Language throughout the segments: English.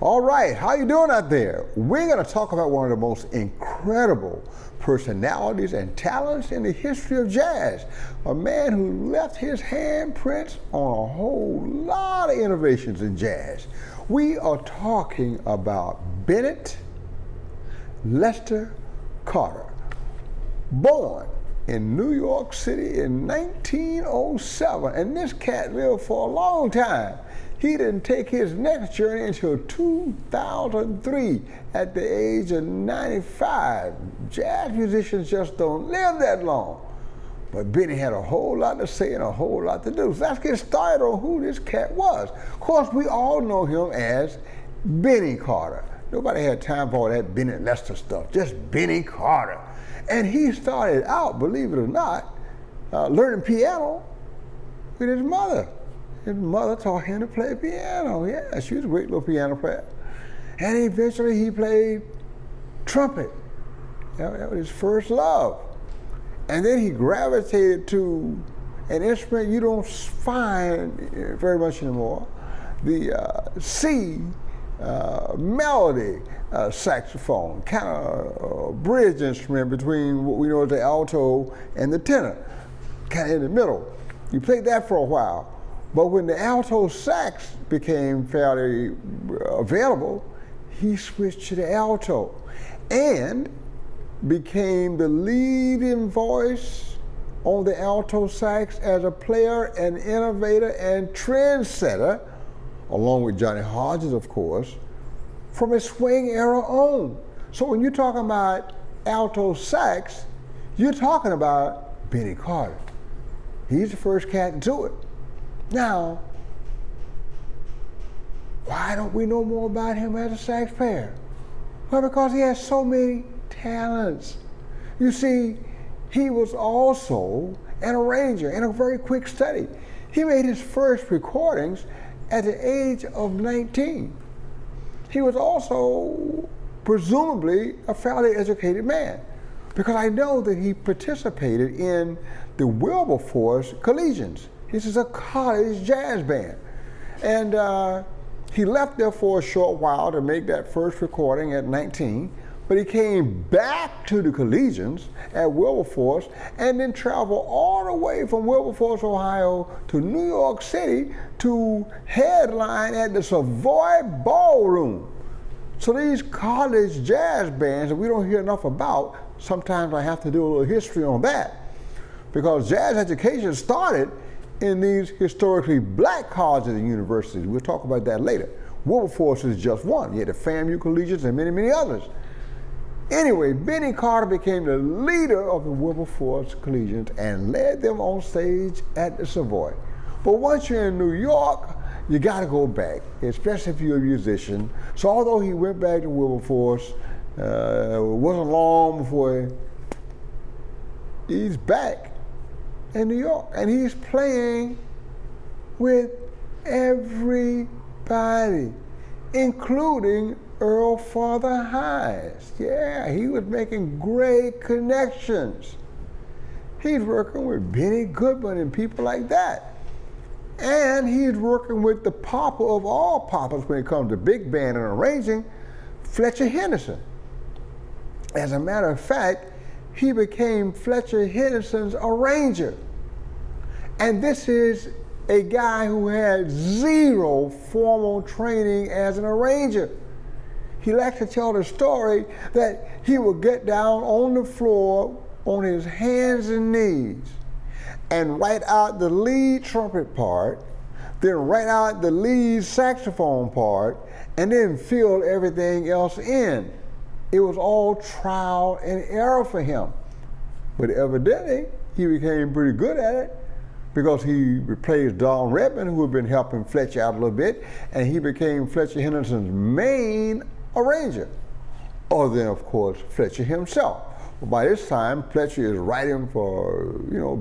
All right, how you doing out there? We're going to talk about one of the most incredible personalities and talents in the history of jazz. A man who left his handprints on a whole lot of innovations in jazz. We are talking about Bennett Lester Carter. Born in New York City in 1907, and this cat lived for a long time. He didn't take his next journey until 2003 at the age of 95. Jazz musicians just don't live that long. But Benny had a whole lot to say and a whole lot to do. So let's get started on who this cat was. Of course, we all know him as Benny Carter. Nobody had time for all that Bennett Lester stuff, just Benny Carter. And he started out, believe it or not, learning piano with his mother. His mother taught him to play piano. Yeah, she was a great little piano player. And eventually he played trumpet. That was his first love. And then he gravitated to an instrument you don't find very much anymore, the C melody saxophone, kind of a bridge instrument between what we know as the alto and the tenor, kind of in the middle. He played that for a while. But when the alto sax became fairly available, he switched to the alto and became the leading voice on the alto sax as a player, an innovator, and trendsetter, along with Johnny Hodges, of course, from his swing era on. So when you're talking about alto sax, you're talking about Benny Carter. He's the first cat to do it. Now, why don't we know more about him as a sax player? Well, because he has so many talents. You see, he was also an arranger and a very quick study. He made his first recordings at the age of 19. He was also presumably a fairly educated man, because I know that he participated in the Wilberforce Collegians. This is a college jazz band. And he left there for a short while to make that first recording at 19, but he came back to the Collegians at Wilberforce and then traveled all the way from Wilberforce, Ohio to New York City to headline at the Savoy Ballroom. So these college jazz bands that we don't hear enough about, sometimes I have to do a little history on that, because jazz education started in these historically black colleges and universities. We'll talk about that later. Wilberforce is just one. You had the FAMU Collegians and many, many others. Anyway, Benny Carter became the leader of the Wilberforce Collegians and led them on stage at the Savoy. But once you're in New York, you gotta go back, especially if you're a musician. So although he went back to Wilberforce, it wasn't long before he's back in New York, and he's playing with everybody, including Earl Father Hines. Yeah, he was making great connections. He's working with Benny Goodman and people like that. And he's working with the papa of all papas when it comes to big band and arranging, Fletcher Henderson. As a matter of fact, he became Fletcher Henderson's arranger. And this is a guy who had zero formal training as an arranger. He likes to tell the story that he would get down on the floor on his hands and knees and write out the lead trumpet part, then write out the lead saxophone part, and then fill everything else in. It was all trial and error for him. But evidently, he became pretty good at it, because he replaced Don Redman, who had been helping Fletcher out a little bit, and he became Fletcher Henderson's main arranger, other than, of course, Fletcher himself. Well, by this time, Fletcher is writing for,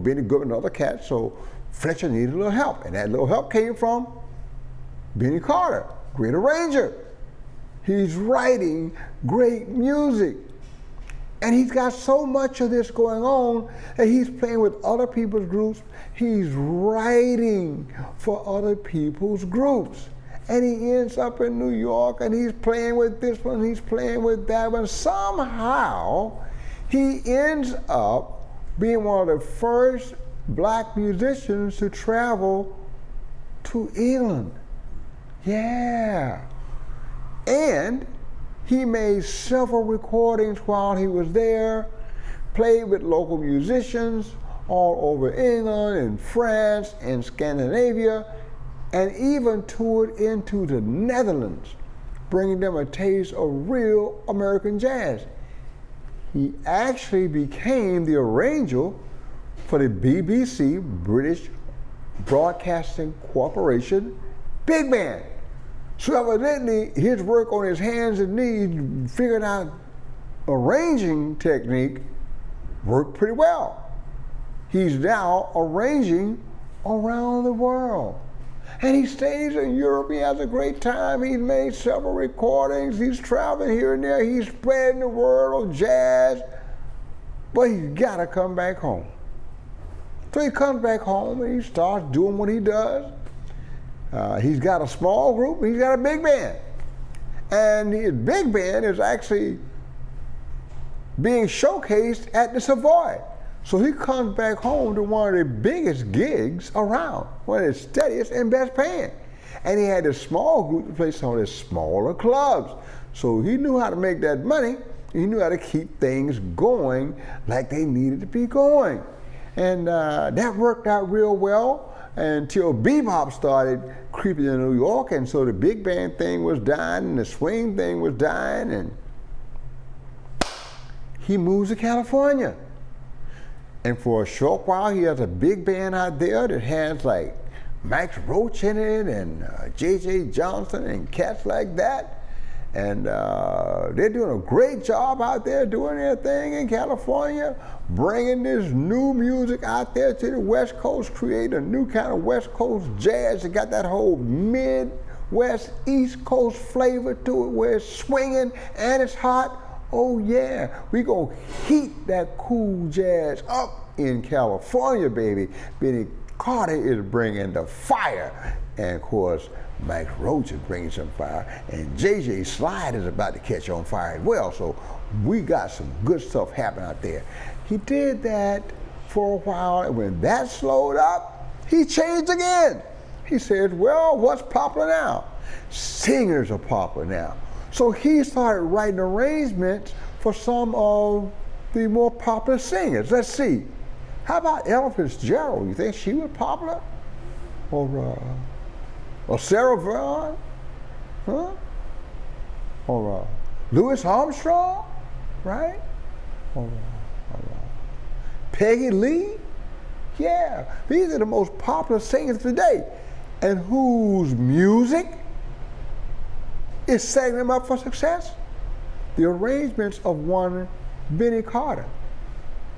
Benny Goodman and other cats, so Fletcher needed a little help, and that little help came from Benny Carter, great arranger. He's writing great music. And he's got so much of this going on that he's playing with other people's groups. He's writing for other people's groups. and he ends up in New York, and he's playing with this one, he's playing with that one. Somehow, he ends up being one of the first black musicians to travel to England. Yeah. And he made several recordings while he was there, played with local musicians all over England and France and Scandinavia, and even toured into the Netherlands, bringing them a taste of real American jazz. He actually became the arranger for the BBC, British Broadcasting Corporation, big band. So evidently, his work on his hands and knees, figured out arranging technique, worked pretty well. He's now arranging around the world. And he stays in Europe, he has a great time, he's made several recordings, he's traveling here and there, he's spreading the world of jazz, but he's gotta come back home. So he comes back home and he starts doing what he does. He's got a small group, he's got a big band. And his big band is actually being showcased at the Savoy. So he comes back home to one of the biggest gigs around, one of the steadiest and best paying. And he had a small group to play some of the smaller clubs. So he knew how to make that money, he knew how to keep things going like they needed to be going. And that worked out real well until bebop started creeping in New York, and so the big band thing was dying and the swing thing was dying, and he moves to California. And for a short while, he has a big band out there that has like Max Roach in it and JJ Johnson and cats like that. And they're doing a great job out there doing their thing in California, bringing this new music out there to the West Coast, creating a new kind of West Coast jazz. It got that whole Midwest, East Coast flavor to it where it's swinging and it's hot. Oh yeah, we gonna heat that cool jazz up in California, baby. Benny Carter is bringing the fire. And of course, Max Roach is bringing some fire, and JJ Slide is about to catch on fire as well. So we got some good stuff happening out there. He did that for a while, and when that slowed up, he changed again. He said, well, what's popular now? Singers are popular now. So he started writing arrangements for some of the more popular singers. Let's see. How about Ella Fitzgerald? You think she was popular? Or Sarah Vaughan? Huh? Or Louis Armstrong? Right? Or Peggy Lee? Yeah. These are the most popular singers today. And whose music is setting them up for success? The arrangements of one Benny Carter.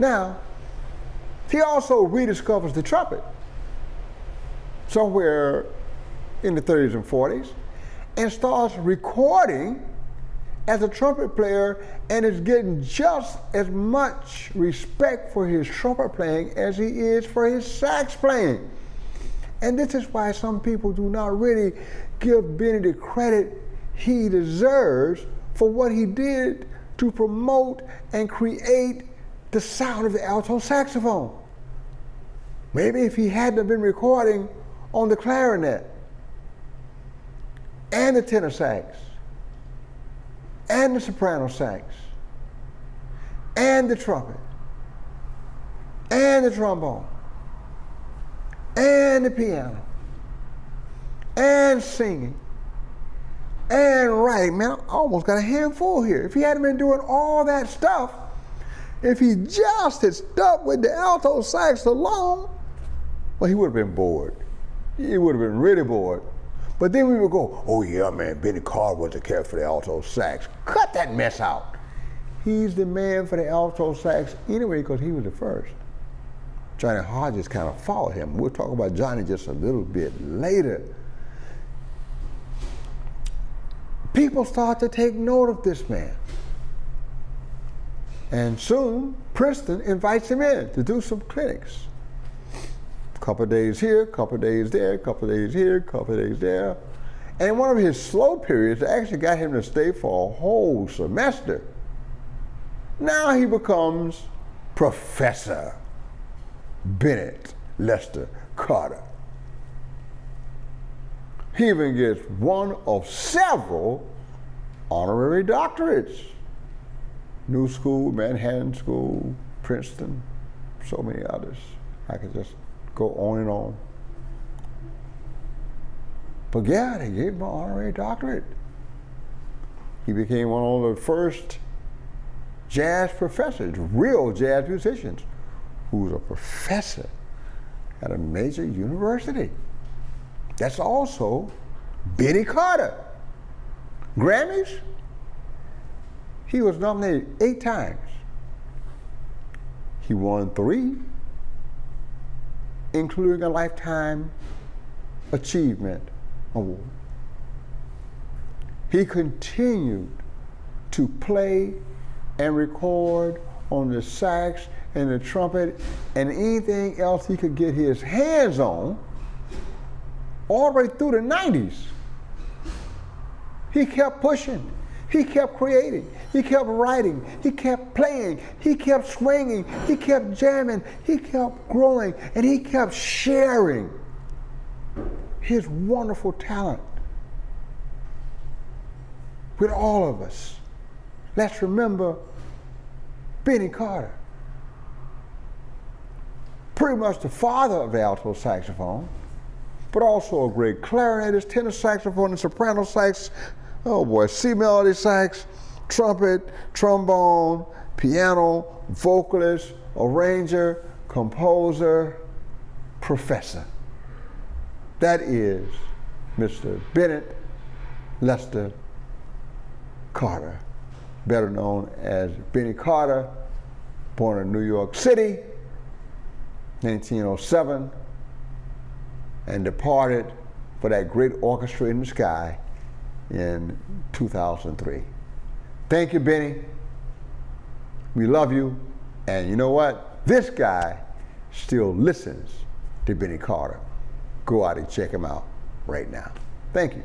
Now, he also rediscovers the trumpet somewhere in the 30s and 40s and starts recording as a trumpet player, and is getting just as much respect for his trumpet playing as he is for his sax playing. And this is why some people do not really give Benny the credit he deserves for what he did to promote and create the sound of the alto saxophone. Maybe if he hadn't been recording on the clarinet and the tenor sax and the soprano sax and the trumpet and the trombone and the piano and singing and writing, man, I almost got a handful here. If he hadn't been doing all that stuff, if he just had stuck with the alto sax alone, well, he would have been bored. He would have been really bored. But then we would go, oh yeah, man, Benny Carter was the character for the alto sax. Cut that mess out. He's the man for the alto sax anyway because he was the first. Johnny Hodges kind of followed him. We'll talk about Johnny just a little bit later. People start to take note of this man. And soon, Princeton invites him in to do some clinics. A couple of days here, a couple of days there, a couple of days here, a couple of days there. And one of his slow periods actually got him to stay for a whole semester. Now he becomes Professor Bennett Lester Carter. He even gets one of several honorary doctorates. New School, Manhattan School, Princeton, so many others. I could just go on and on. But yeah, they gave him an honorary doctorate. He became one of the first jazz professors, real jazz musicians, who was a professor at a major university. That's also Benny Carter. Grammys, he was nominated 8 times. He won 3, including a Lifetime Achievement Award. He continued to play and record on the sax and the trumpet and anything else he could get his hands on all the way through the 90s. He kept pushing, he kept creating, he kept writing, he kept playing, he kept swinging, he kept jamming, he kept growing, and he kept sharing his wonderful talent with all of us. Let's remember Benny Carter, pretty much the father of the alto saxophone, but also a great clarinetist, tenor saxophone, and soprano sax, oh boy, C melody sax, trumpet, trombone, piano, vocalist, arranger, composer, professor. That is Mr. Bennett Lester Carter, better known as Benny Carter, born in New York City, 1907, and departed for that great orchestra in the sky in 2003. Thank you, Benny. We love you. And you know what? This guy still listens to Benny Carter. Go out and check him out right now. Thank you.